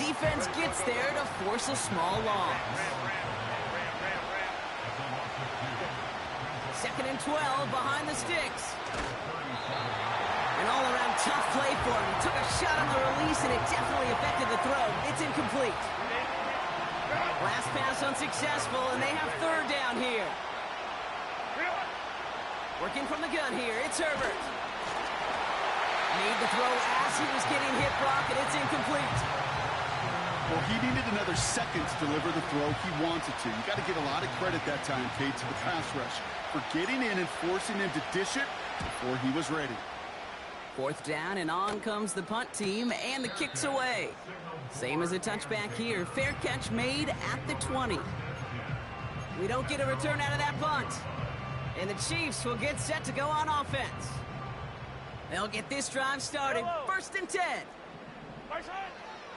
defense gets there to force a small loss. 2nd and 12 behind the sticks. An all-around tough play for him. He took a shot on the release, and it definitely affected the throw. It's incomplete. Last pass unsuccessful, and they have 3rd down here. Working from the gun here, it's Herbert. Made the throw as he was getting hit, Brock, and it's incomplete. Well, he needed another second to deliver the throw he wanted to. You got to give a lot of credit that time, Kate, to the pass rush for getting in and forcing him to dish it before he was ready. 4th down, and on comes the punt team, and the kick's away. Same as a touchback here. Fair catch made at the 20. We don't get a return out of that punt. And the Chiefs will get set to go on offense. They'll get this drive started. 1st and 10.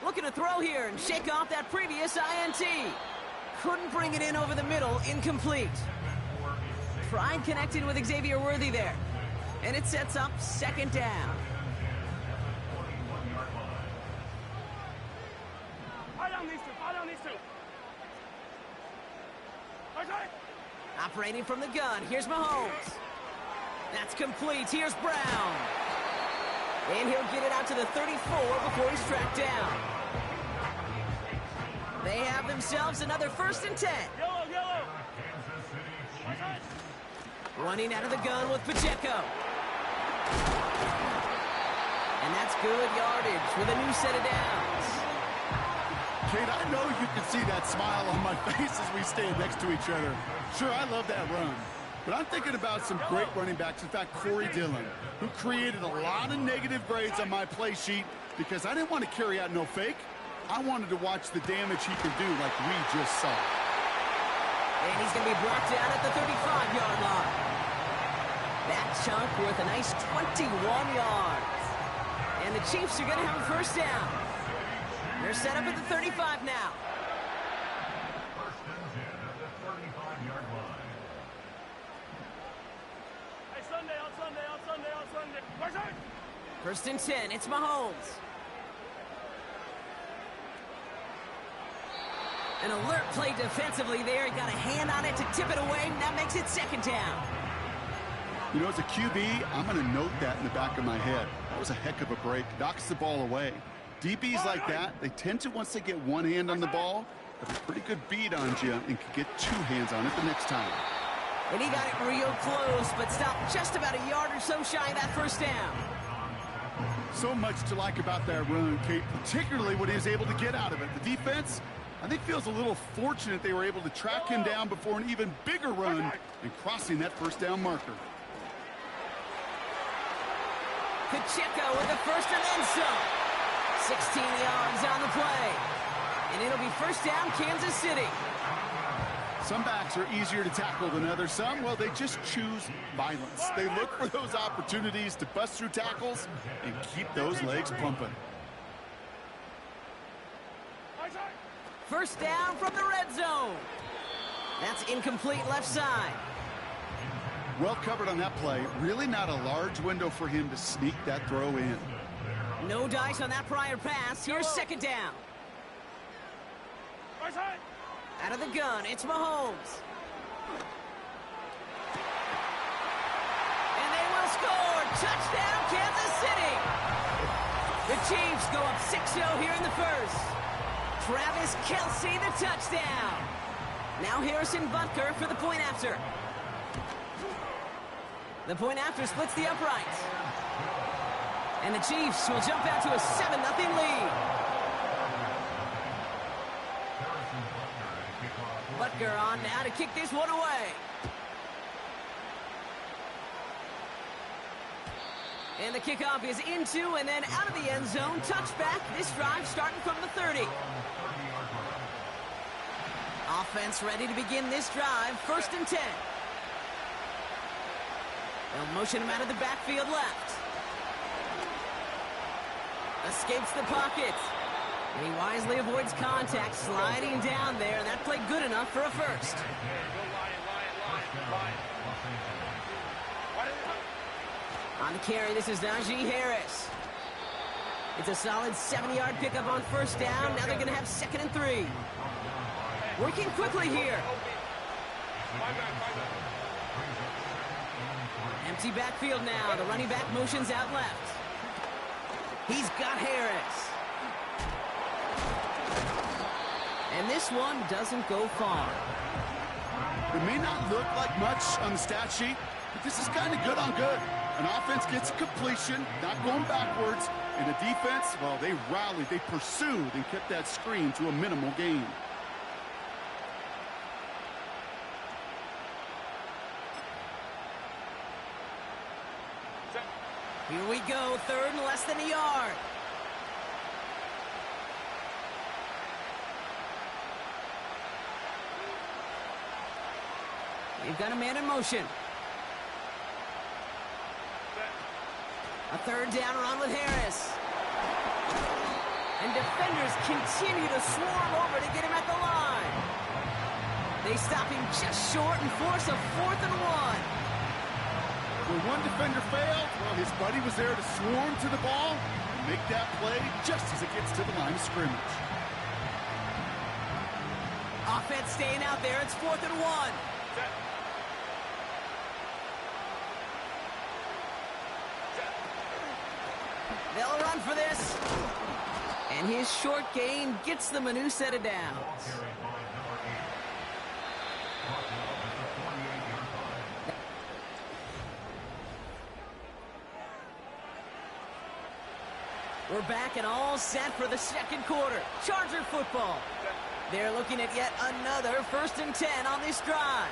Looking to throw here and shake off that previous INT. Couldn't bring it in over the middle. Incomplete. Pride connected with Xavier Worthy there. And it sets up 2nd down. Operating from the gun, here's Mahomes. That's complete, here's Brown. And he'll get it out to the 34 before he's tracked down. They have themselves another 1st and 10. Running out of the gun with Pacheco. And that's good yardage with a new set of downs. Kate, I know you can see that smile on my face as we stand next to each other. Sure, I love that run. But I'm thinking about some great running backs. In fact, Corey Dillon, who created a lot of negative grades on my play sheet because I didn't want to carry out no fake. I wanted to watch the damage he can do like we just saw. And he's going to be brought down at the 35-yard line. That chunk worth a nice 21 yards. And the Chiefs are going to have a 1st down. They're set up at the 35 now. Sunday. 1st and 10, it's Mahomes. An alert play defensively there. He got a hand on it to tip it away, and that makes it 2nd down. You know, as a QB, I'm going to note that in the back of my head. That was a heck of a break. Knocks the ball away. DBs like that, they tend to, once they get one hand on the ball, have a pretty good beat on you and can get 2 hands on it the next time. And he got it real close, but stopped just about a yard or so shy of that 1st down. So much to like about that run, Kate, particularly what he was able to get out of it. The defense, I think, feels a little fortunate they were able to track him down before an even bigger run and crossing that 1st down marker. Pacheco with the 1st and then some. 16 yards on the play. And it'll be 1st down, Kansas City. Some backs are easier to tackle than others. Some, well, they just choose violence. They look for those opportunities to bust through tackles and keep those legs pumping. 1st down from the red zone. That's incomplete left side. Well covered on that play. Really not a large window for him to sneak that throw in. No dice on that prior pass. Here's 2nd down. Out of the gun, it's Mahomes. And they will score. Touchdown, Kansas City. The Chiefs go up 6-0 here in the 1st. Travis Kelce, the touchdown. Now Harrison Butker for the point after. The point after splits the uprights. And the Chiefs will jump out to a 7-0 lead. Butker on now to kick this one away. And the kickoff is into and then out of the end zone. Touchback. This drive starting from the 30. Offense ready to begin this drive. 1st and 10. They'll motion him out of the backfield left. Escapes the pocket. And he wisely avoids contact, sliding down there. That played good enough for a 1st. On the carry, this is Najee Harris. It's a solid 70-yard pickup on first down. Now they're going to have 2nd and 3. Working quickly here. Empty backfield now. The running back motions out left. He's got Harris. And this one doesn't go far. It may not look like much on the stat sheet, but this is kind of good on good. An offense gets a completion, not going backwards, and the defense, well, they rallied, they pursued, and kept that screen to a minimal gain. Here we go, 3rd and less than a yard. They've got a man in motion. A 3rd down run with Harris. And defenders continue to swarm over to get him at the line. They stop him just short and force a 4th and 1. When one defender failed, well, his buddy was there to swarm to the ball and make that play just as it gets to the line of scrimmage. Offense staying out there. It's 4th and 1. They'll run for this. And his short gain gets them a new set of downs. We're back and all set for the 2nd quarter. Charger football. They're looking at yet another 1st and 10 on this drive.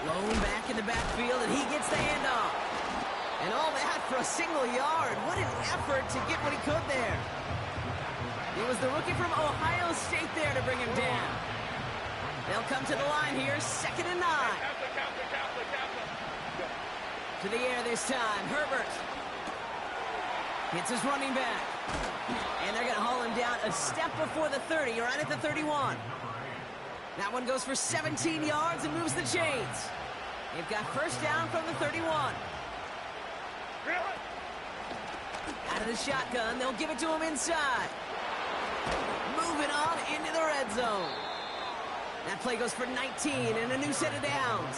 Lone back in the backfield, and he gets the handoff. And all that for a single yard. What an effort to get what he could there. It was the rookie from Ohio State there to bring him down. They'll come to the line here, 2nd and 9. To the air this time, Herbert. Hits his running back. And they're going to haul him down a step before the 30, right at the 31. That one goes for 17 yards and moves the chains. They've got 1st down from the 31. Out of the shotgun, they'll give it to him inside. Moving on into the red zone. That play goes for 19 and a new set of downs.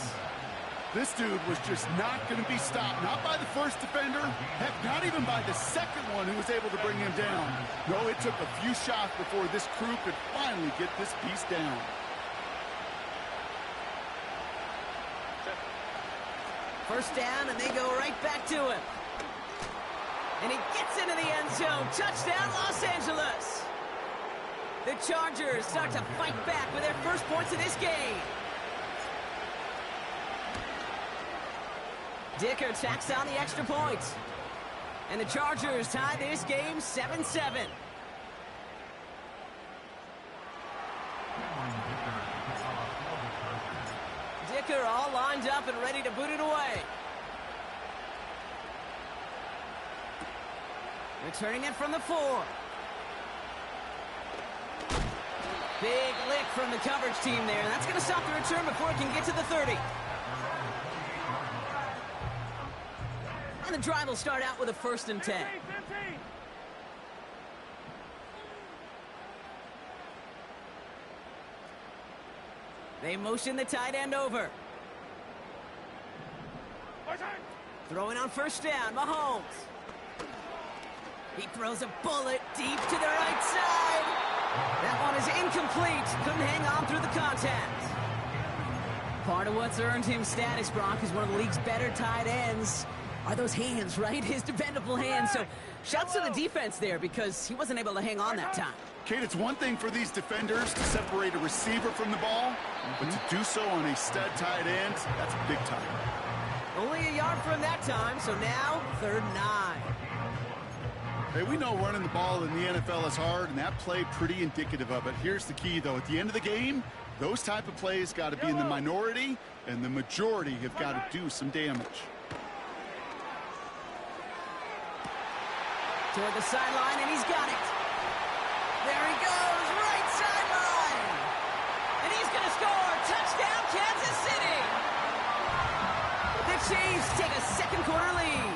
This dude was just not going to be stopped. Not by the first defender. Heck, not even by the 2nd one who was able to bring him down. No, it took a few shots before this crew could finally get this piece down. First down, and they go right back to him. And he gets into the end zone. Touchdown, Los Angeles. The Chargers start to fight back with their first points of this game. Dicker tacks on the extra points. And the Chargers tie this game 7-7. Dicker all lined up and ready to boot it away. Returning it from the 4. Big lick from the coverage team there. That's going to stop the return before it can get to the 30. And the drive will start out with a 1st and 10. They motion the tight end over. Throwing on 1st down, Mahomes. He throws a bullet deep to the right side. That one is incomplete. Couldn't hang on through the contact. Part of what's earned him status, Brock, is one of the league's better tight ends. Are those hands, right? His dependable hands. So shouts to the defense there because he wasn't able to hang on that time. Kate, it's one thing for these defenders to separate a receiver from the ball, but to do so on a stud tight end, that's big time. Only a yard from that time, so now 3rd and 9. Hey, we know running the ball in the NFL is hard, and that play pretty indicative of it. Here's the key, though. At the end of the game, those type of plays got to be in the minority, and the majority have got to do some damage. Toward the sideline, and he's got it. There he goes, right sideline. And he's going to score. Touchdown, Kansas City. The Chiefs take a second quarter lead.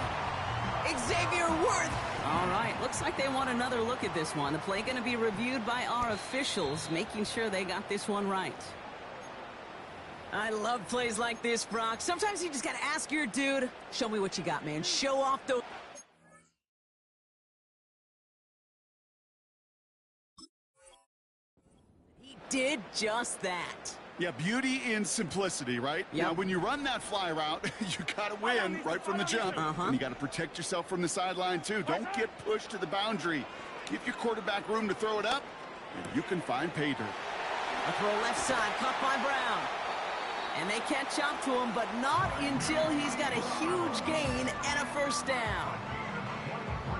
Xavier Worth. All right, looks like they want another look at this one. The play going to be reviewed by our officials, making sure they got this one right. I love plays like this, Brock. Sometimes you just got to ask your dude, show me what you got, man. Show off the... He did just that. Yeah, beauty in simplicity, right? Yep. Now, when you run that fly route, you got to win right from the jump. And you got to protect yourself from the sideline, too. Don't get pushed to the boundary. Give your quarterback room to throw it up, and you can find pay dirt. A throw left side, caught by Brown. And they catch up to him, but not until he's got a huge gain and a first down.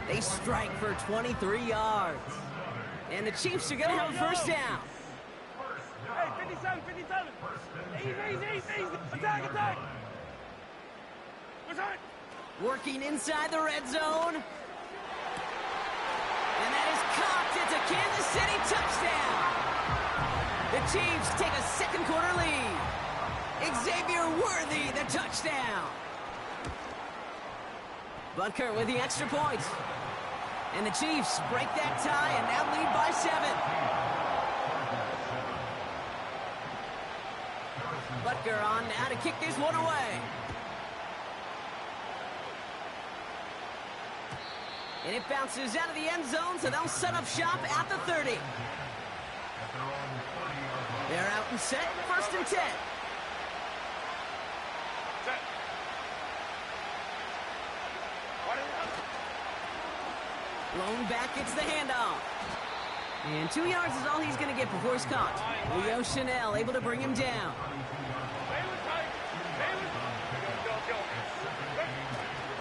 They strike for 23 yards. And the Chiefs are going to have a first down. Hey, 57, 57. Easy. Attack. Return. Working inside the red zone. And that is caught. It's a Kansas City touchdown. The Chiefs take a second quarter lead. Xavier Worthy, the touchdown. Butker with the extra point. And the Chiefs break that tie and now lead by 7. Butker on now to kick this one away. And it bounces out of the end zone, so they'll set up shop at the 30. They're out and set, 1st and 10. Blown back, it's the handoff. And 2 yards is all he's going to get before he's caught. Leo Chanel able to bring him down.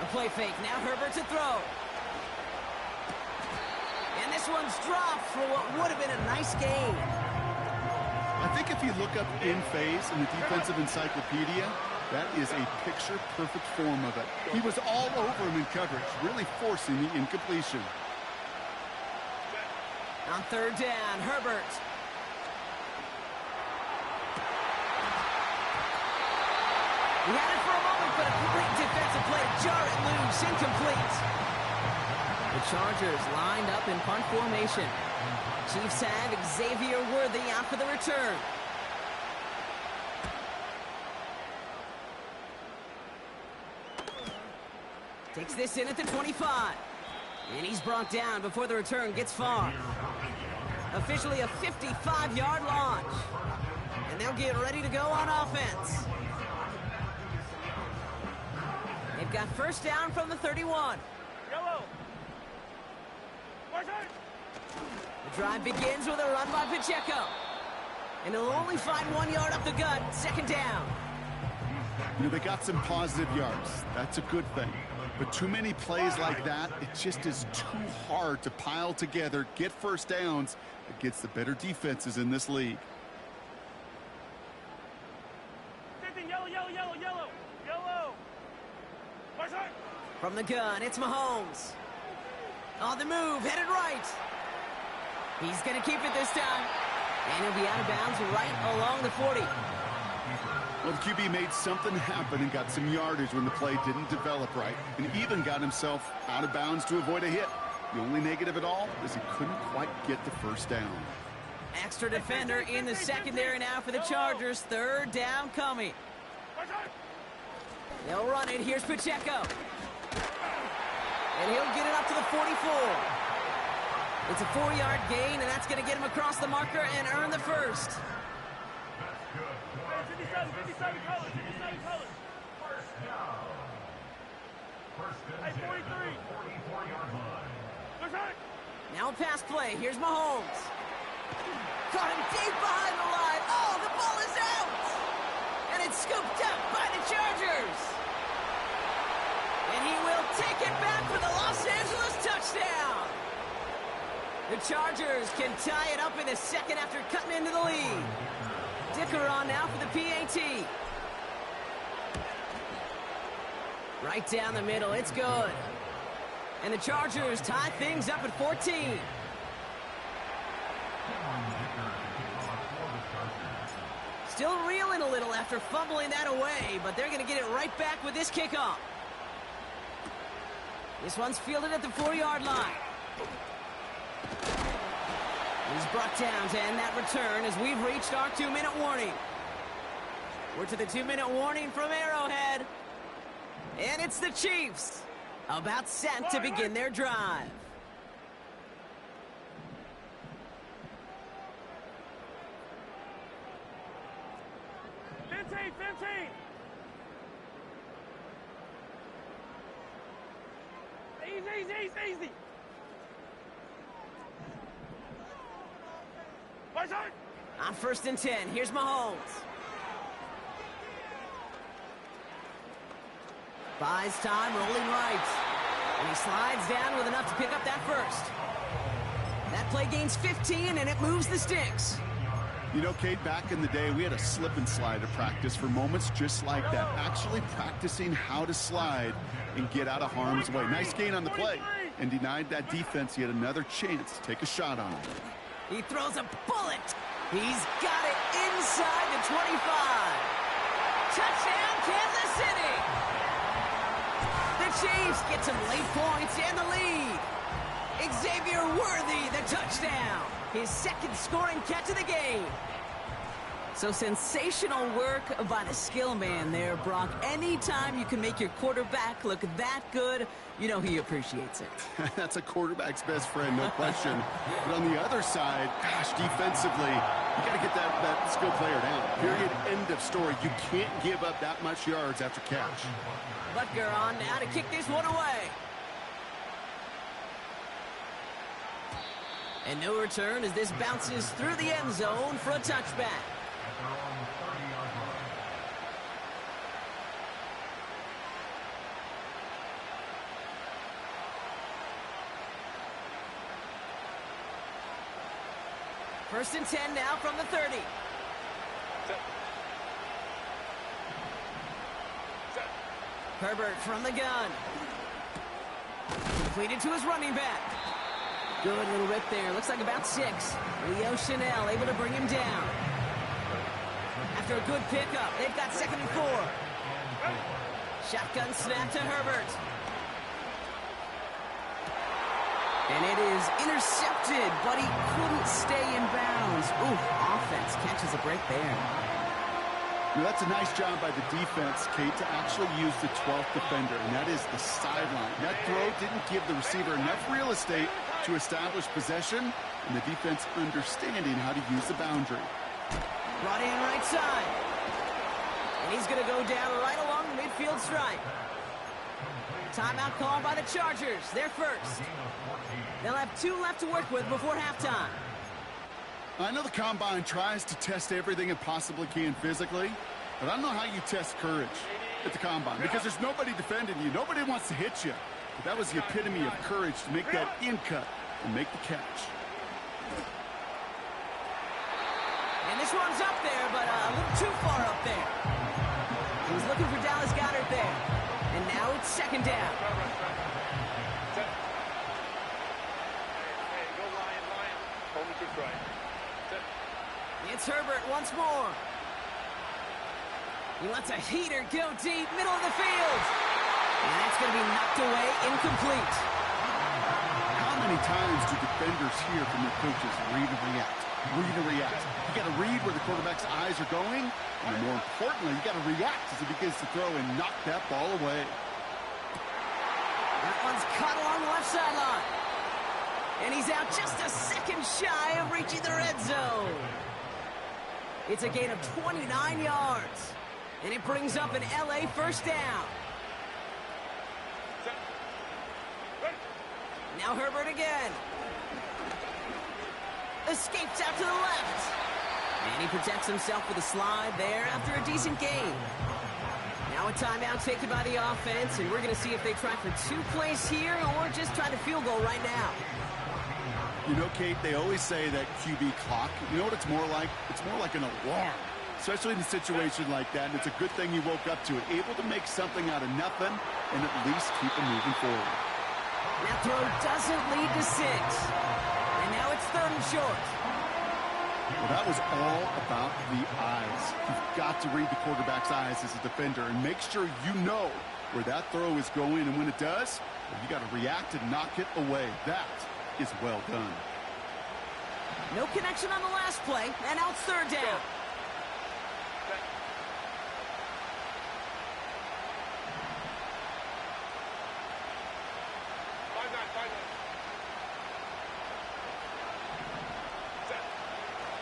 A play fake, now Herbert to throw. And this one's dropped for what would have been a nice gain. I think if you look up in phase in the defensive encyclopedia, that is a picture-perfect form of it. He was all over him in coverage, really forcing the incompletion. On 3rd down, Herbert. He had it for a moment, but a great defensive play to jar it loose, incomplete. The Chargers lined up in punt formation. Chiefs have Xavier Worthy out for the return. Takes this in at the 25. And he's brought down before the return gets far. Officially a 55-yard launch. And they'll get ready to go on offense. They've got first down from the 31. Yellow. The drive begins with a run by Pacheco. And he'll only find 1 yard up the gut, 2nd down. You know, they got some positive yards. That's a good thing. But too many plays like that, it just is too hard to pile together, get first downs against the better defenses in this league. Yellow. From the gun, it's Mahomes. On the move, headed right. He's going to keep it this time. And he'll be out of bounds right along the 40. Well, the QB made something happen and got some yardage when the play didn't develop right, and even got himself out of bounds to avoid a hit. The only negative at all is he couldn't quite get the first down. Extra defender in the secondary now for the Chargers. 3rd down coming. They'll run it. Here's Pacheco. And he'll get it up to the 44. It's a 4-yard gain, and that's going to get him across the marker and earn the first. 57 colors. Hey, 43. Now a pass play. Here's Mahomes. Caught him deep behind the line. Oh, the ball is out. And it's scooped up by the Chargers. And he will take it back for the Los Angeles touchdown. The Chargers can tie it up in a second after cutting into the lead. Dicker on now for the PAT. Right down the middle, it's good. And the Chargers tie things up at 14. Still reeling a little after fumbling that away, but they're going to get it right back with this kickoff. This one's fielded at the 4-yard line. He's brought down to end that return as we've reached our 2-minute warning. We're to the 2-minute warning from Arrowhead. And it's the Chiefs, about set to begin their drive. Easy. On 1st and 10, here's Mahomes. Buys time, rolling right. And he slides down with enough to pick up that first. That play gains 15, and it moves the sticks. You know, Kate, back in the day, we had a slip and slide at practice for moments just like that. Actually practicing how to slide and get out of harm's way. Nice gain on the play. And denied that defense yet another chance to take a shot on him. He throws a bullet. He's got it inside the 25. Touchdown, Kansas City. The Chiefs get some late points and the lead. Xavier Worthy, the touchdown. His second scoring catch of the game. So sensational work by the skill man there, Brock. Anytime you can make your quarterback look that good, you know he appreciates it. That's a quarterback's best friend, no question. But on the other side, gosh, defensively, you got to get that skill player down. Period, end of story. You can't give up that much yards after catch. Butker on now to kick this one away. And no return as this bounces through the end zone for a touchback. First and 10 now from the 30. Herbert from the gun. Completed to his running back. Good little rip there. Looks like about 6. Leo Chanel able to bring him down. After a good pickup, they've got 2nd and 4. Shotgun snap to Herbert. And it is intercepted, but he couldn't stay in bounds. Ooh, offense catches a break there. Well, that's a nice job by the defense, Kate, to actually use the 12th defender, and that is the sideline. That throw didn't give the receiver enough real estate to establish possession, and the defense understanding how to use the boundary. Brought in right side. And he's going to go down right along the midfield stripe. Timeout called by the Chargers. They're first. They'll have 2 left to work with before halftime. I know the Combine tries to test everything it possibly can physically, but I don't know how you test courage at the Combine because there's nobody defending you. Nobody wants to hit you. But that was the epitome of courage to make that in cut and make the catch. And this one's up there, but a little too far up there. He was looking for Dallas Goedert there. And now it's 2nd down. It's Herbert once more. He lets a heater go deep, middle of the field. And that's going to be knocked away, incomplete. How many times do defenders hear from their coaches, read and react? Read and react. You got to read where the quarterback's eyes are going, and more importantly, you got to react as he begins to throw and knock that ball away. That one's caught along the left sideline. And he's out just a second shy of reaching the red zone. It's a gain of 29 yards. And it brings up an LA first down. Now Herbert again. Escapes out to the left. And he protects himself with a slide there after a decent gain. Now a timeout taken by the offense, and we're going to see if they try for 2 plays here or just try to field goal right now. You know, Kate, they always say that QB clock, you know what it's more like? It's more like an alarm, especially in a situation like that. And it's a good thing he woke up to it, able to make something out of nothing and at least keep him moving forward. That throw doesn't lead to 6. And now it's 3rd and short. Well, that was all about the eyes. You've got to read the quarterback's eyes as a defender and make sure you know where that throw is going, and when it does, well, you got to react and knock it away. That is well done. No connection on the last play, and now it's third down.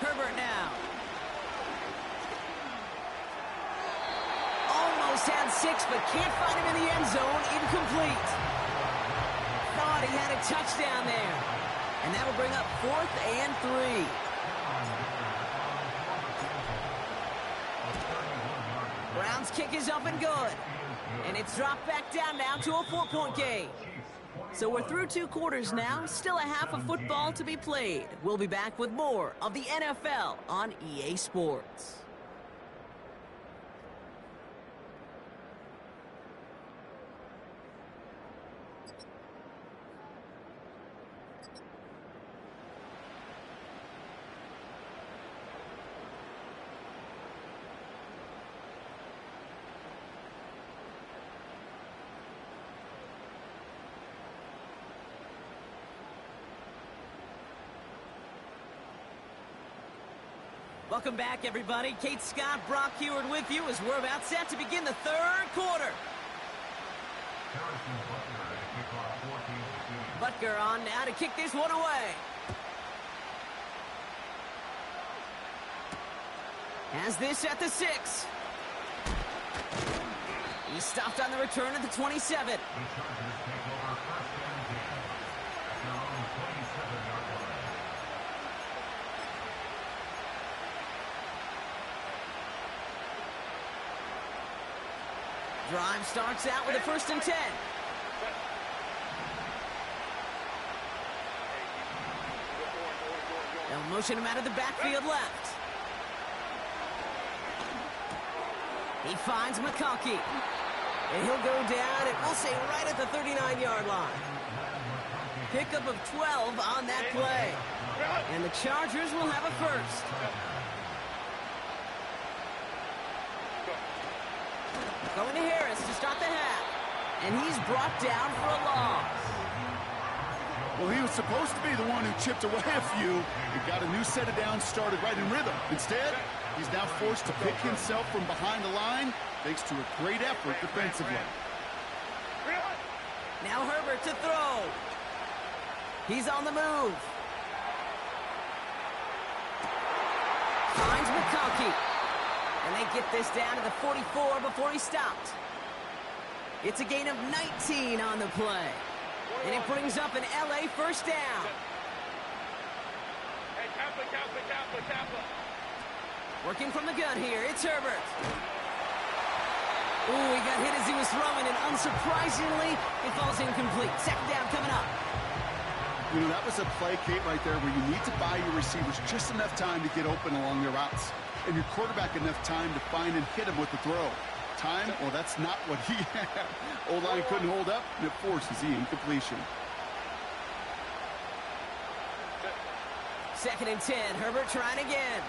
Herbert now. Almost had 6, but can't find him in the end zone. Incomplete. Thought he had a touchdown there. And that will bring up 4th and 3. Brown's kick is up and good. And it's dropped back down now to a 4-point game. So we're through 2 quarters now, still a half of football to be played. We'll be back with more of the NFL on EA Sports. Welcome back, everybody. Kate Scott, Brock Heward with you as we're about set to begin the 3rd quarter. Butker on now to kick this one away. Has this at the 6. He's stopped on the return at the 27. Drive starts out with a 1st and 10. They'll motion him out of the backfield left. He finds McConkey. And he'll go down, and we'll say right at the 39-yard line. Pickup of 12 on that play. And the Chargers will have a 1st. Going to Harris to start the half. And he's brought down for a loss. Well, he was supposed to be the one who chipped away a few and got a new set of downs started right in rhythm. Instead, he's now forced to pick himself from behind the line thanks to a great effort defensively. Now Herbert to throw. He's on the move. Finds McConkey. And they get this down to the 44 before he stopped. It's a gain of 19 on the play. And it brings up an LA 1st down. Hey, Kappa. Working from the gun here, it's Herbert. Ooh, he got hit as he was throwing, and unsurprisingly, it falls incomplete. 2nd down coming up. You know, that was a play, Kate, right there where you need to buy your receivers just enough time to get open along their routes. And your quarterback enough time to find and hit him with the throw. Time, well, that's not what he had. O-line couldn't hold up, and it forces the incompletion. 2nd and 10, Herbert trying again.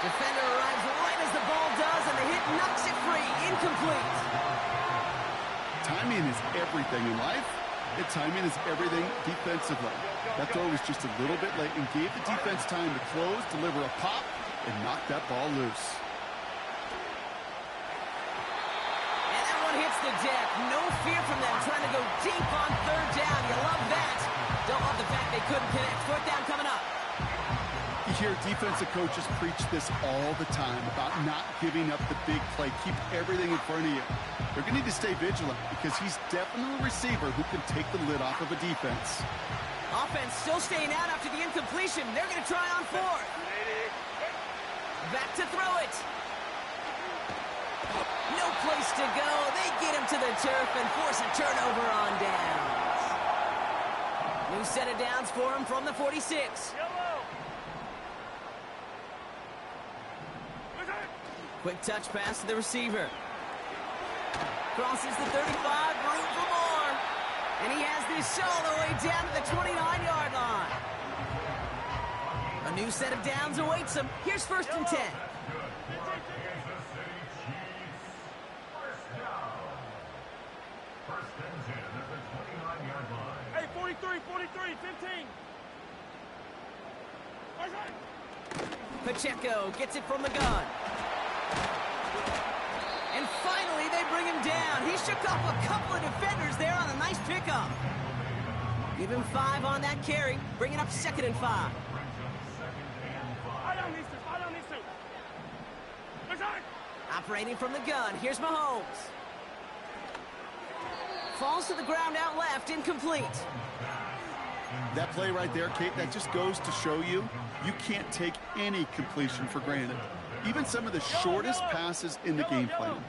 Defender arrives right as the ball does, and the hit knocks it free. Incomplete. Timing is everything in life, and timing is everything defensively. That throw was just a little bit late and gave the defense time to close, deliver a pop, and knock that ball loose. And that one hits the deck. No fear from them trying to go deep on 3rd down. You love that. Don't love the fact they couldn't connect. 4th down coming up. You hear defensive coaches preach this all the time about not giving up the big play. Keep everything in front of you. They're going to need to stay vigilant because he's definitely a receiver who can take the lid off of a defense. Offense still staying out after the incompletion. They're going to try on 4th. Back to throw it. No place to go. They get him to the turf and force a turnover on downs. New set of downs for him from the 46. Quick touch pass to the receiver. Crosses the 35, room for more. And he has this all the way down to the 29-yard line. new set of downs awaits him. Here's 1st and 10. Hey, 43, 15. Pacheco gets it from the gun. And finally, they bring him down. He shook off a couple of defenders there on a nice pickup. Give him 5 on that carry, bringing up 2nd and 5. Operating from the gun, here's Mahomes. Falls to the ground out left, incomplete. That play right there, Kate, that just goes to show you can't take any completion for granted. Even some of the shortest passes in the game plan.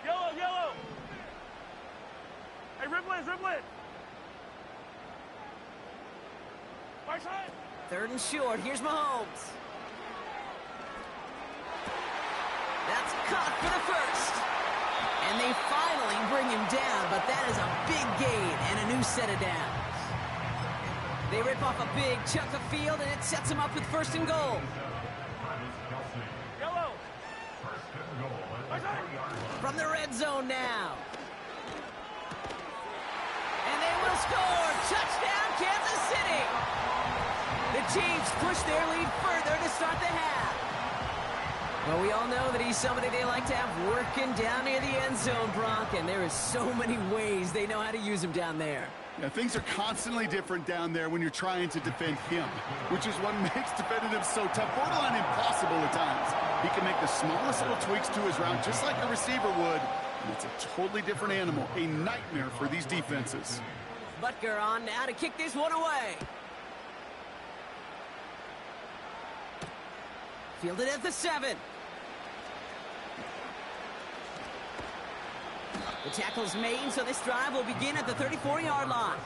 Yellow. Hey, Riblin. Right side. 3rd and short, here's Mahomes. That's caught for the 1st. And they finally bring him down, but that is a big gain and a new set of downs. They rip off a big chunk of field, and it sets them up with 1st and goal. Yellow. From the red zone now. And they will score. Touchdown, Kansas City. The Chiefs push their lead further to start the half. Well, we all know that he's somebody they like to have working down near the end zone, Brock, and there is so many ways they know how to use him down there. Yeah, things are constantly different down there when you're trying to defend him, which is what makes defending him so tough, borderline impossible at times. He can make the smallest little tweaks to his route just like a receiver would, and it's a totally different animal, a nightmare for these defenses. Butker on now to kick this one away. Fielded at the 7. The tackle's made, so this drive will begin at the 34-yard line.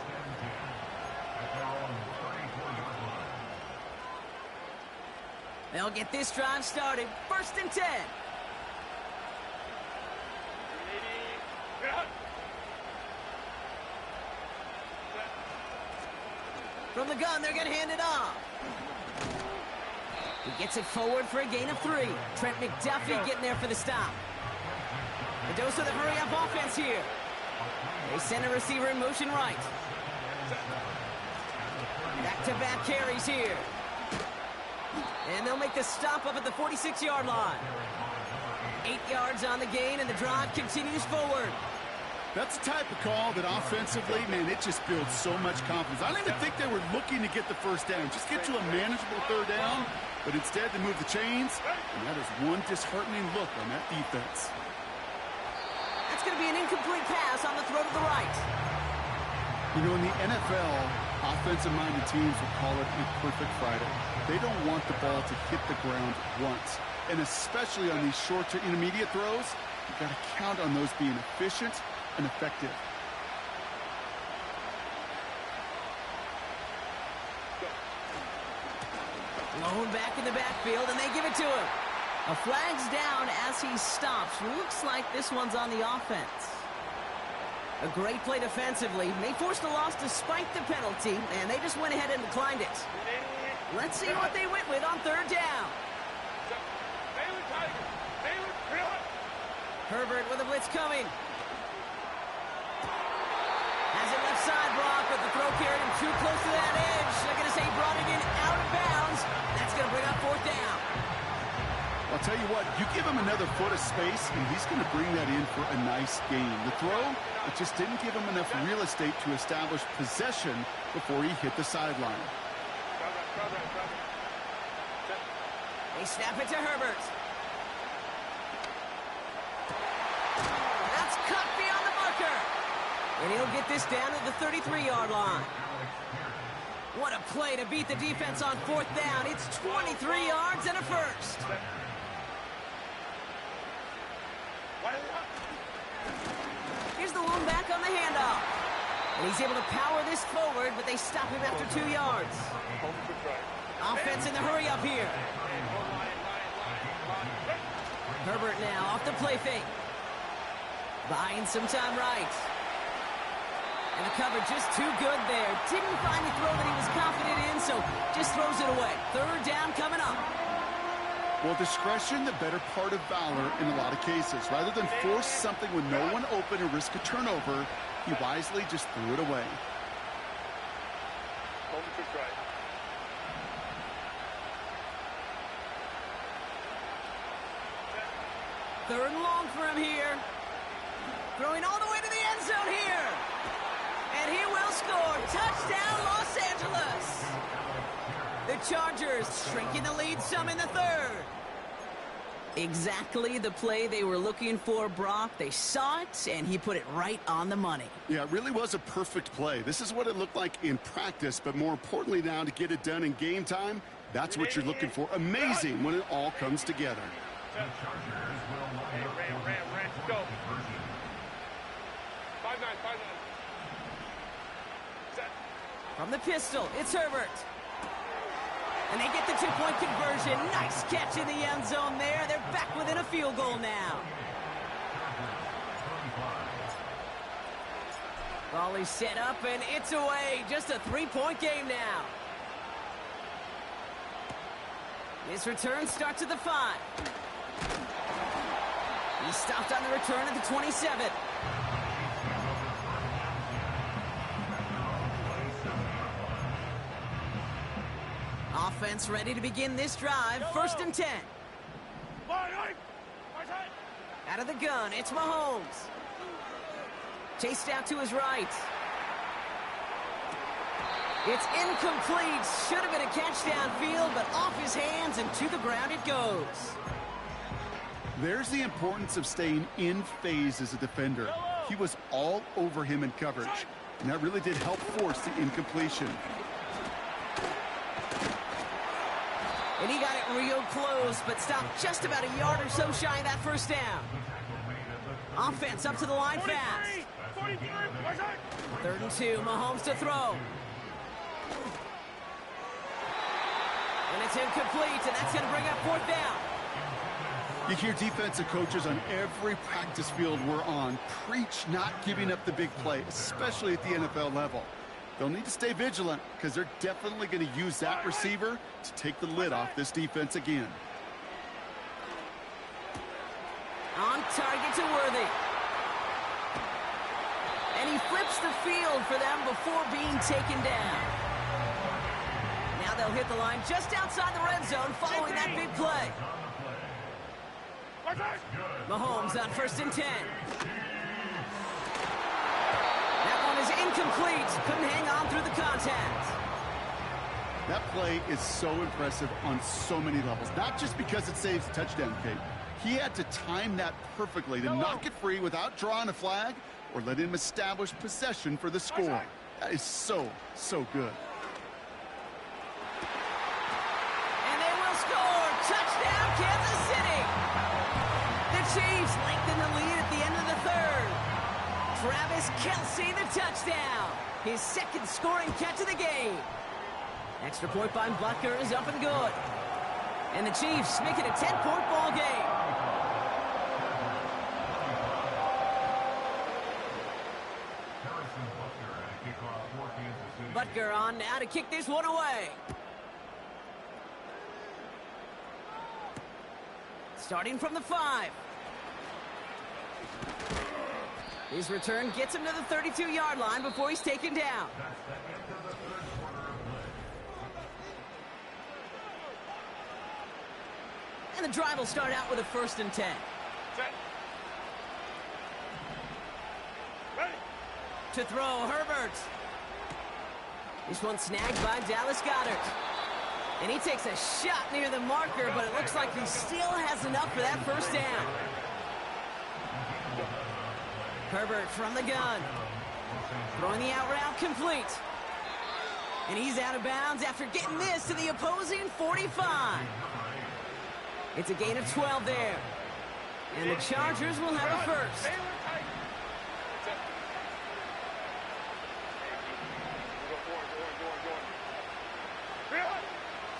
They'll get this drive started. 1st and 10. From the gun, they're going to hand it off. He gets it forward for a gain of 3. Trent McDuffie getting there for the stop. A dose of the hurry-up offense here. They send a receiver in motion right. Back-to-back carries here. And they'll make the stop up at the 46-yard line. 8 yards on the gain, and the drive continues forward. That's the type of call that offensively, man, it just builds so much confidence. I don't even think they were looking to get the 1st down. Just get to a manageable 3rd down, but instead they move the chains, and that is one disheartening look on that defense. That's going to be an incomplete pass on the throw to the right. You know, in the NFL, offensive-minded teams will call it a perfect Friday. They don't want the ball to hit the ground once, and especially on these short to intermediate throws, you've got to count on those being efficient and effective. Lone back in the backfield, and they give it to him. A flag's down as he stops. Looks like this one's on the offense. A great play defensively. They forced a loss despite the penalty, and they just went ahead and declined it. Let's see what they went with on 3rd down. Herbert with a blitz coming. Has it left side, Brock, but the throw carried him too close to that edge. They're going to say he brought it in out of bounds. That's going to bring up 4th down. I'll tell you what, you give him another foot of space, and he's going to bring that in for a nice gain. The throw, it just didn't give him enough real estate to establish possession before he hit the sideline. They snap it to Herbert. That's cut beyond the marker. And he'll get this down at the 33-yard line. What a play to beat the defense on 4th down. It's 23 yards and a 1st. Here's the lone back on the handoff. And he's able to power this forward, but they stop him after 2 yards. Offense in the hurry up here. Herbert now off the play fake. Buying some time right. And the cover just too good there. Didn't find the throw that he was confident in, so just throws it away. Third down coming up. Well, discretion, the better part of valor in a lot of cases. Rather than force something with no one open and risk a turnover, he wisely just threw it away. Third and long for him here. Throwing all the way to the end zone here. And he will score. Touchdown, Los Angeles. The Chargers shrinking the lead some in the third. Exactly the play they were looking for, Brock. They saw it, and he put it right on the money. Yeah, it really was a perfect play. This is what it looked like in practice, but more importantly now to get it done in game time, that's what you're looking for. Amazing when it all comes together. Ram, go. 5-9. Set. From the pistol, it's Herbert. And they get the two-point conversion. Nice catch in the end zone there. They're back within a field goal now. Ball is set up, and it's away. Just a three-point game now. His return starts at the 5. He stopped on the return at the 27. Offense ready to begin this drive. First and 10. Out of the gun, it's Mahomes. Chased out to his right. It's incomplete. Should have been a catch downfield, but off his hands and to the ground it goes. There's the importance of staying in phase as a defender. He was all over him in coverage, and that really did help force the incompletion. And he got it real close, but stopped just about a yard or so shy of that first down. Offense up to the line fast. 3rd and 2, Mahomes to throw. And it's incomplete, and that's going to bring up 4th down. You hear defensive coaches on every practice field we're on preach not giving up the big play, especially at the NFL level. They'll need to stay vigilant because they're definitely going to use that receiver to take the lid off this defense again. On target to Worthy. And he flips the field for them before being taken down. Now they'll hit the line just outside the red zone following that big play. Mahomes on 1st and 10. That one is incomplete. Couldn't hang on through the contact. That play is so impressive on so many levels. Not just because it saves a touchdown, Kate. He had to time that perfectly to knock it free without drawing a flag or letting him establish possession for the score. That is so, so good. And they will score. Touchdown, Kansas City. The Chiefs lengthen the lead at the end of the 3rd. Travis Kelce, the touchdown. His 2nd scoring catch of the game. Extra point by Butker is up and good. And the Chiefs make it a 10-point ball game. Butker on now to kick this one away. Starting from the 5. His return gets him to the 32-yard line before he's taken down. And the drive will start out with a 1st and 10. Set. Ready. To throw, Herbert. This one snagged by Dallas Goedert. And he takes a shot near the marker, but it looks like he still has enough for that 1st down. Herbert from the gun. Throwing the out route complete. And he's out of bounds after getting this to the opposing 45. It's a gain of 12 there. And the Chargers will have a 1st.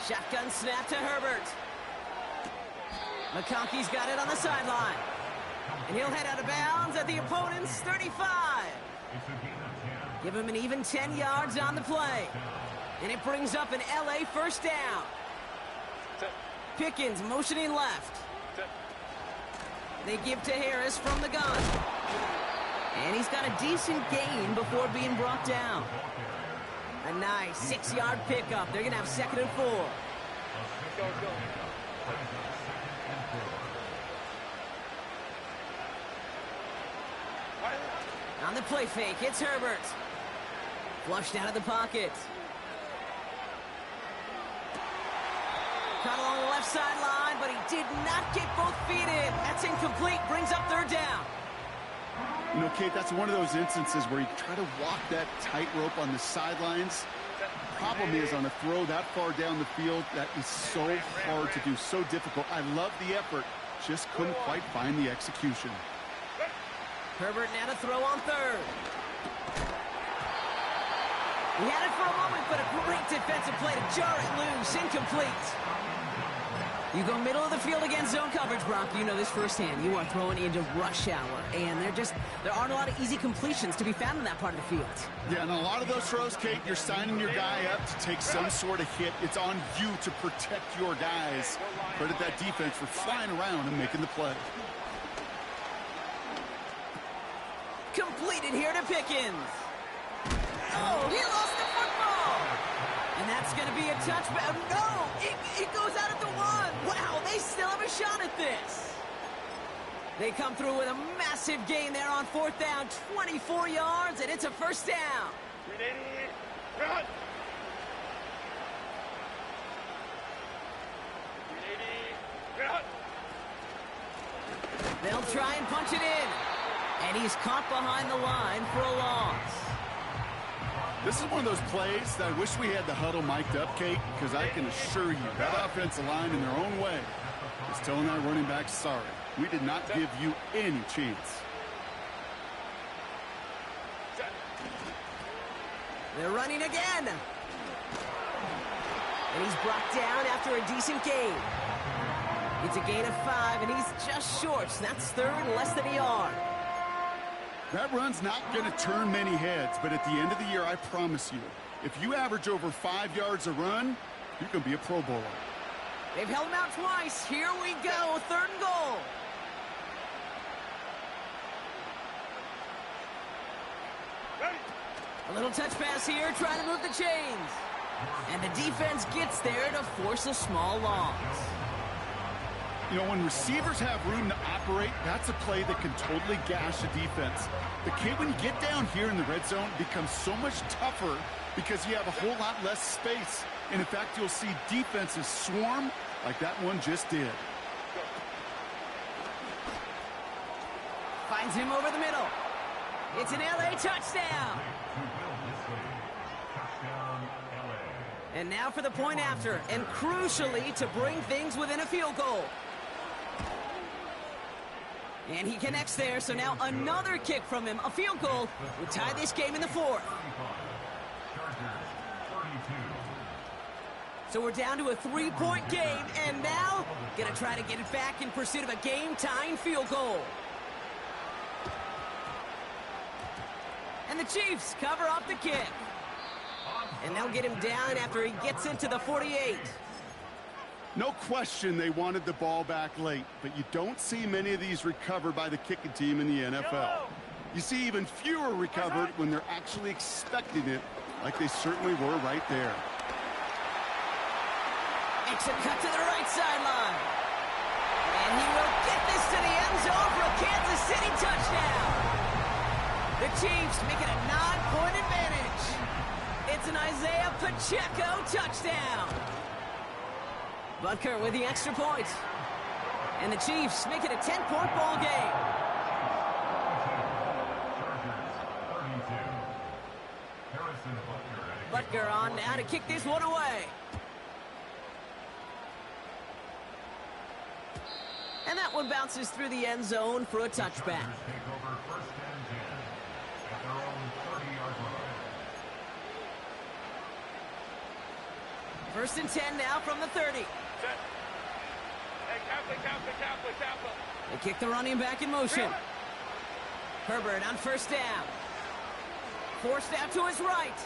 Shotgun snap to Herbert. McConkey's got it on the sideline. And he'll head out of bounds at the opponent's 35. Give him an even 10 yards on the play. And it brings up an LA first down. Pickens motioning left. They give to Harris from the gun. And he's got a decent gain before being brought down. A nice 6-yard pickup. They're going to have 2nd and 4. Go. On the play fake, it's Herbert. Flushed out of the pocket. Caught along the left sideline, but he did not get both feet in. That's incomplete, brings up 3rd down. You know, Kate, that's one of those instances where you try to walk that tightrope on the sidelines. Problem is, on a throw that far down the field, that is so hard to do, so difficult. I love the effort, just couldn't quite find the execution. Herbert now to throw on 3rd. He had it for a moment, but a great defensive play to jar it loose. Incomplete. You go middle of the field against zone coverage, Brock. You know this firsthand. You are throwing into rush hour, and there aren't a lot of easy completions to be found in that part of the field. Yeah, and a lot of those throws, Kate, you're signing your guy up to take some sort of hit. It's on you to protect your guys. Credit that defense for flying around and making the play. Completed here to Pickens. Oh, he lost the football. And that's going to be a touchback. No, it goes out at the 1. Wow, they still have a shot at this. They come through with a massive gain there on 4th down, 24 yards, and it's a first down. Run. They'll try and punch it in. And he's caught behind the line for a loss. This is one of those plays that I wish we had the huddle mic'd up, Kate, because I can assure you that offensive line in their own way is telling that running back, sorry, we did not give you any chance. They're running again. And he's brought down after a decent gain. It's a gain of 5, and he's just short. So that's 3rd, less than a yard. That run's not going to turn many heads, but at the end of the year, I promise you, if you average over 5 yards a run, you can be a Pro Bowler. They've held him out twice. Here we go, 3rd and goal. Ready. A little touch pass here, trying to move the chains. And the defense gets there to force a small loss. You know, when receivers have room to operate, that's a play that can totally gash a defense. The kid, when you get down here in the red zone, it becomes so much tougher because you have a whole lot less space. And in fact, you'll see defenses swarm like that one just did. Finds him over the middle. It's an LA touchdown. And now for the point after, and crucially to bring things within a field goal. And he connects there, so now another kick from him, a field goal, will tie this game in the 4th. So we're down to a 3-point game, and now gonna try to get it back in pursuit of a game-tying field goal. And the Chiefs cover up the kick. And they'll get him down after he gets into the 48. No question they wanted the ball back late, but you don't see many of these recovered by the kicking team in the NFL. You see even fewer recovered when they're actually expecting it, like they certainly were right there. Makes a cut to the right sideline. And he will get this to the end zone for a Kansas City touchdown. The Chiefs make it a 9-point advantage. It's an Isaiah Pacheco touchdown. Butker with the extra point. And the Chiefs make it a 10-point ball game. Butker on now to kick this one away. And that one bounces through the end zone for a touchback. First and 10 now from the 30. Hey, Kaplan. They kick the running back in motion. Herbert on first down. Forced out to his right.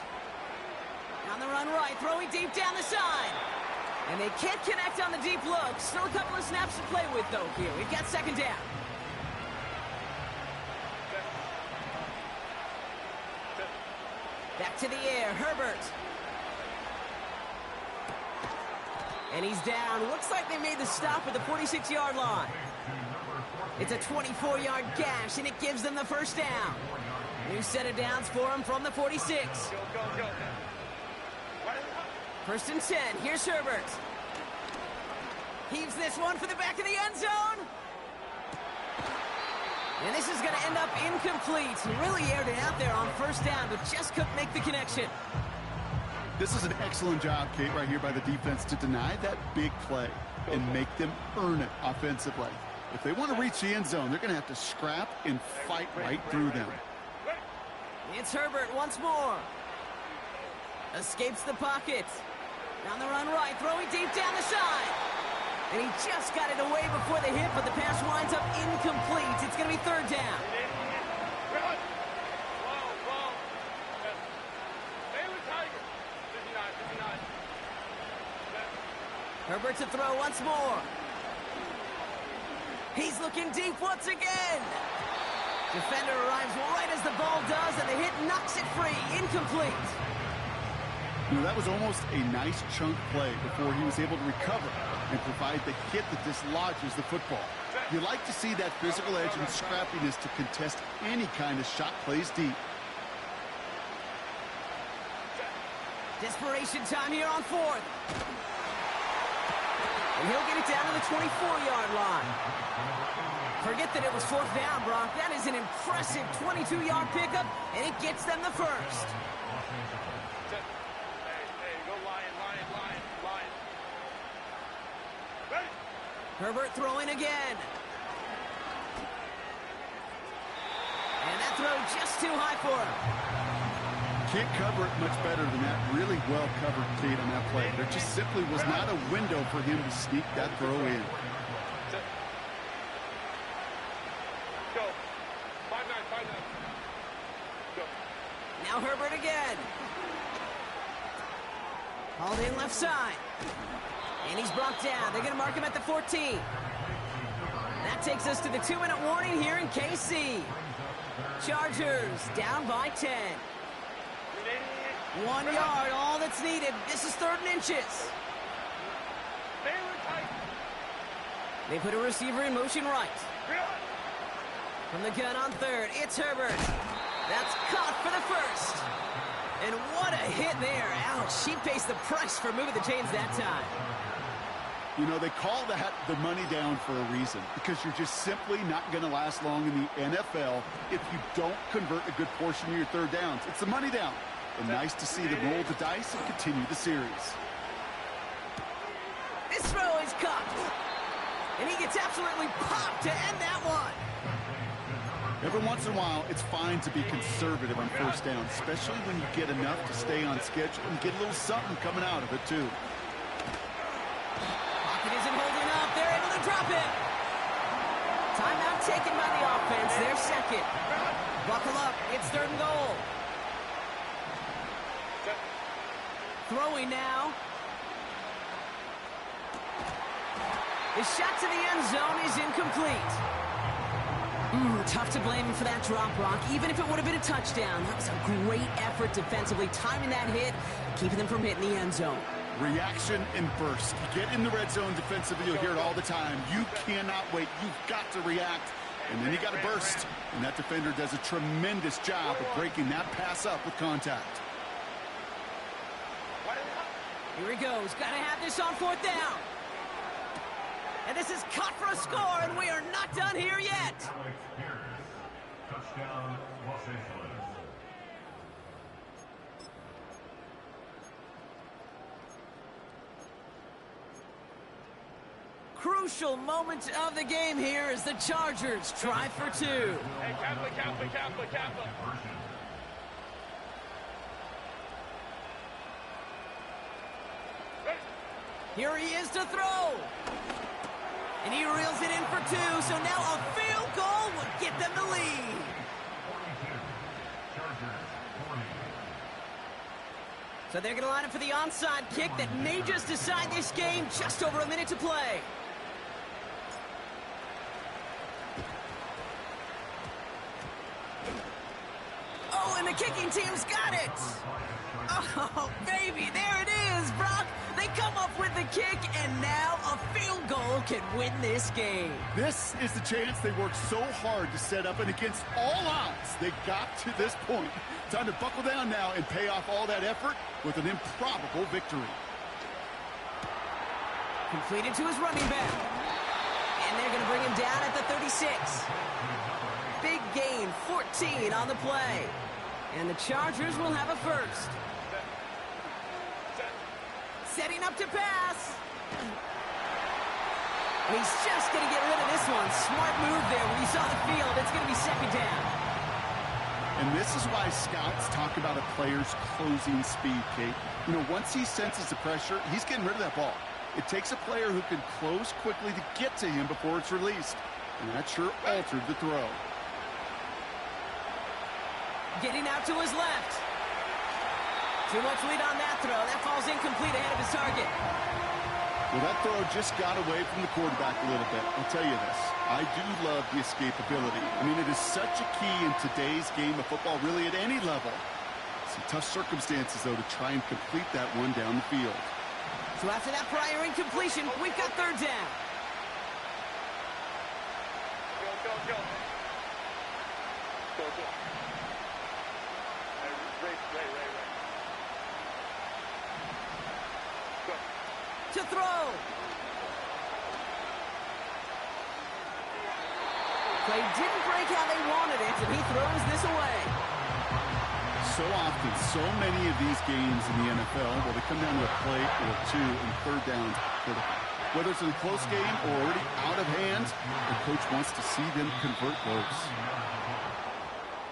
On the run right, throwing deep down the side. And they can't connect on the deep look. Still a couple of snaps to play with, though, here. We've got second down. Back to the air, Herbert. And he's down. Looks like they made the stop at the 46-yard line. It's a 24-yard gash, and it gives them the first down. New set of downs for him from the 46. Go. First and 10. Here's Herbert. Heaves this one for the back of the end zone. And this is going to end up incomplete. He really aired it out there on first down, but just couldn't make the connection. This is an excellent job, Kate, right here by the defense to deny that big play and make them earn it offensively. If they want to reach the end zone, they're going to have to scrap and fight right through them. It's Herbert once more. Escapes the pocket. Down the run right, throwing deep down the side. And he just got it away before the hit, but the pass winds up incomplete. It's going to be third down. Herbert to throw once more. He's looking deep once again. Defender arrives right as the ball does, and the hit knocks it free. Incomplete. You know, that was almost a nice chunk play before he was able to recover and provide the hit that dislodges the football. You like to see that physical edge and scrappiness to contest any kind of shot plays deep. Desperation time here on fourth. And he'll get it down to the 24-yard line. Forget that it was fourth down, Brock. That is an impressive 22-yard pickup, and it gets them the first. Hey, go Lion. Ready? Herbert throwing again. And that throw just too high for him. Can't cover it much better than that. Really well covered, Kate, on that play. There just simply was not a window for him to sneak that throw in. Go. 5-9. Go. Now Herbert again. Hauled in left side. And he's brought down. They're going to mark him at the 14. That takes us to the 2-minute warning here in KC. Chargers down by 10. 1 yard, all that's needed. This is third and inches. They put a receiver in motion right. From the gun on third, it's Herbert. That's caught for the first. And what a hit there. Ouch, she pays the price for moving the chains that time. You know, they call that the money down for a reason, because you're just simply not going to last long in the NFL if you don't convert a good portion of your third downs. It's the money down. And nice to see them roll the dice and continue the series. This throw is caught. And he gets absolutely popped to end that one. Every once in a while, it's fine to be conservative on first down, especially when you get enough to stay on schedule and get a little something coming out of it, too. Pocket isn't holding up. They're able to drop it. Timeout taken by the offense. They're second. Buckle up. It's third and goal. Throwing now. The shot to the end zone is incomplete. Tough to blame him for that drop, Brock. Even if it would have been a touchdown, that was a great effort defensively, timing that hit, keeping them from hitting the end zone. Reaction and burst. You get in the red zone defensively, you'll hear it all the time. You cannot wait. You've got to react. And then you got to burst. And that defender does a tremendous job of breaking that pass up with contact. Here he goes. Got to have this on fourth down. And this is cut for a score, and we are not done here yet. Touchdown, Los Angeles. Crucial moment of the game here as the Chargers try for two. Hey, Kappa. Here he is to throw. And he reels it in for two, so now a field goal would get them the lead. 42, Chargers 40. So they're going to line up for the onside kick that may just decide this game. Just over a minute to play. Oh, and the kicking team's got it. Oh, baby, there it is, Brock. They come up with the kick, and now a field goal can win this game. This is the chance they worked so hard to set up, and against all odds, they got to this point. Time to buckle down now and pay off all that effort with an improbable victory. Completed to his running back. And they're going to bring him down at the 36. Big gain, 14 on the play. And the Chargers will have a first. Setting up to pass. He's just going to get rid of this one. Smart move there when he saw the field. It's going to be second down. And this is why scouts talk about a player's closing speed, Kate. You know, once he senses the pressure, he's getting rid of that ball. It takes a player who can close quickly to get to him before it's released. And that sure altered the throw. Getting out to his left. Too much lead on that throw. That falls incomplete ahead of his target. Well, that throw just got away from the quarterback a little bit. I'll tell you this. I do love the escapability. I mean, it is such a key in today's game of football, really at any level. Some tough circumstances, though, to try and complete that one down the field. So after that prior incompletion, we've got third down. Go. Go. Ray. Go. To throw. Play didn't break how they wanted it, and he throws this away. So often, so many of these games in the NFL, well, they come down to a play or two and third downs critical. Whether it's in a close game or already out of hand, the coach wants to see them convert those.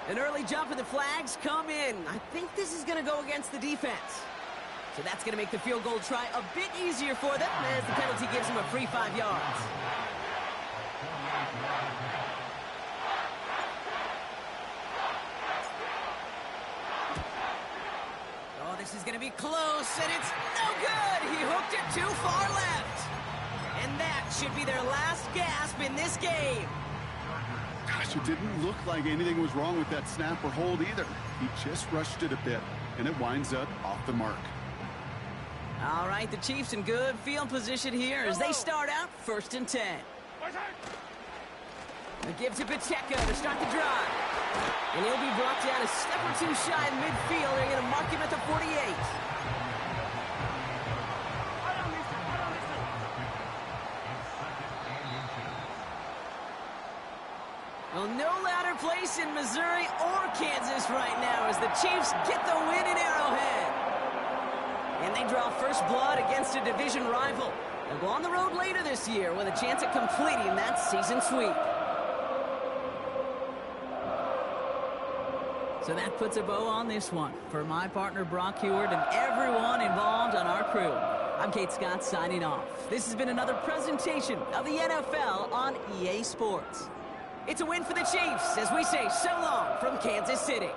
An early jump and the flags come in. I think this is going to go against the defense. So that's going to make the field goal try a bit easier for them as the penalty gives them a free 5 yards. Oh, this is going to be close, and it's no good. He hooked it too far left. And that should be their last gasp in this game. Gosh, it didn't look like anything was wrong with that snap or hold either. He just rushed it a bit, and it winds up off the mark. All right, the Chiefs in good field position here as they start out 1st and 10. A give to Pacheco to start the drive. And he'll be brought down a step or two shy in midfield. They're going to mark him at the 48. Well, no louder place in Missouri or Kansas right now as the Chiefs get the win in Arrowhead. And they draw first blood against a division rival. They'll go on the road later this year with a chance at completing that season sweep. So that puts a bow on this one. For my partner Brock Heward and everyone involved on our crew, I'm Kate Scott signing off. This has been another presentation of the NFL on EA Sports. It's a win for the Chiefs as we say so long from Kansas City.